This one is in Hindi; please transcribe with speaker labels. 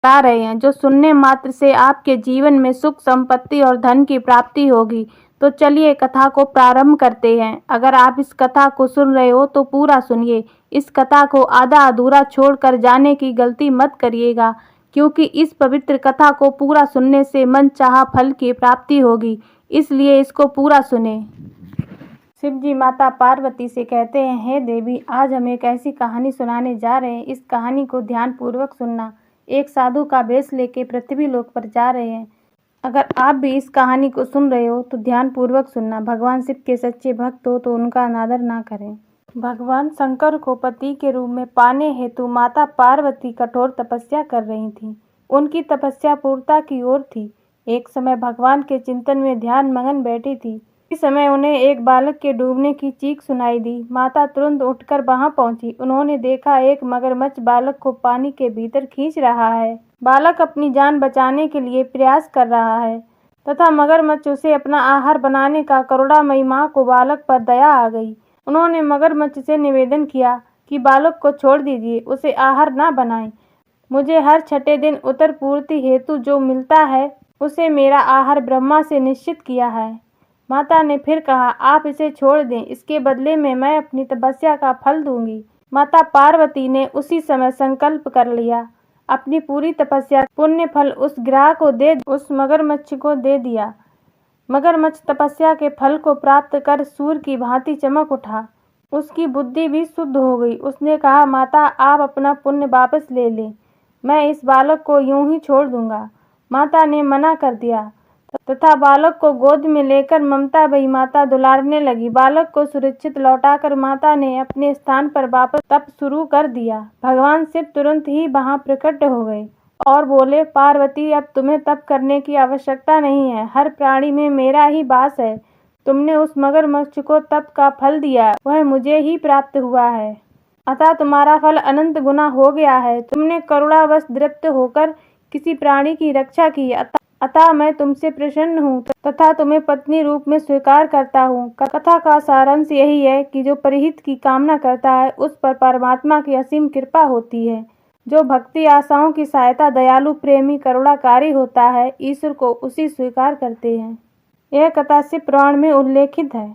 Speaker 1: बता रहे हैं, जो सुनने मात्र से आपके जीवन में सुख, संपत्ति और धन की प्राप्ति होगी। तो चलिए कथा को प्रारंभ करते हैं। अगर आप इस कथा को सुन रहे हो तो पूरा सुनिए। इस कथा को आधा अधूरा छोड़कर जाने की गलती मत करिएगा, क्योंकि इस पवित्र कथा को पूरा सुनने से मनचाहा फल की प्राप्ति होगी। इसलिए इसको पूरा सुने। शिव जी माता पार्वती से कहते हैं, हे देवी, आज हम एक ऐसी कहानी सुनाने जा रहे हैं। इस कहानी को ध्यान पूर्वक सुनना। एक साधु का वेश लेके पृथ्वी लोक पर जा रहे हैं। अगर आप भी इस कहानी को सुन रहे हो तो ध्यान पूर्वक सुनना। भगवान शिव के सच्चे भक्त हो तो उनका अनादर ना करें। भगवान शंकर को पति के रूप में पाने हेतु माता पार्वती कठोर तपस्या कर रही थी। उनकी तपस्या पूर्णता की ओर थी। एक समय भगवान के चिंतन में ध्यान मगन बैठी थी। इस समय उन्हें एक बालक के डूबने की चीख सुनाई दी। माता तुरंत उठकर वहां पहुंची। उन्होंने देखा एक मगरमच्छ बालक को पानी के भीतर खींच रहा है। बालक अपनी जान बचाने के लिए प्रयास कर रहा है तथा मगरमच्छ उसे अपना आहार बनाने का करुणामयी मां को बालक पर दया आ गई। उन्होंने मगरमच्छ से निवेदन किया कि बालक को छोड़ दीजिए, उसे आहार न बनाएं। मुझे हर छठे दिन उत्तर पूर्ति हेतु जो मिलता है उसे मेरा आहार ब्रह्मा से निश्चित किया है। माता ने फिर कहा, आप इसे छोड़ दें, इसके बदले में मैं अपनी तपस्या का फल दूंगी। माता पार्वती ने उसी समय संकल्प कर लिया। अपनी पूरी तपस्या पुण्य फल उस ग्राह को उस मगरमच्छ को दे दिया। मगरमच्छ तपस्या के फल को प्राप्त कर सूर्य की भांति चमक उठा। उसकी बुद्धि भी शुद्ध हो गई। उसने कहा, माता, आप अपना पुण्य वापस ले लें, मैं इस बालक को यूं ही छोड़ दूंगा। माता ने मना कर दिया तथा बालक को गोद में लेकर ममता भई माता दुलारने लगी। बालक को सुरक्षित लौटाकर माता ने अपने स्थान पर वापस तप शुरू कर दिया। भगवान शिव तुरंत ही वहां प्रकट हो गए और बोले, पार्वती, अब तुम्हें तप करने की आवश्यकता नहीं है। हर प्राणी में मेरा ही वास है। तुमने उस मगरमच्छ को तप का फल दिया, वह मुझे ही प्राप्त हुआ है, अतः तुम्हारा फल अनंत गुना हो गया है। तुमने करुणावश दृप्त होकर किसी प्राणी की रक्षा की, अतः मैं तुमसे प्रसन्न हूँ तथा तुम्हें पत्नी रूप में स्वीकार करता हूँ। कथा का सारांश यही है कि जो परहित की कामना करता है उस पर परमात्मा की असीम कृपा होती है। जो भक्ति आशाओं की सहायता दयालु, प्रेमी, करुणाकारी होता है, ईश्वर को उसी स्वीकार करते हैं। यह कथा शिव पुराण में उल्लेखित है।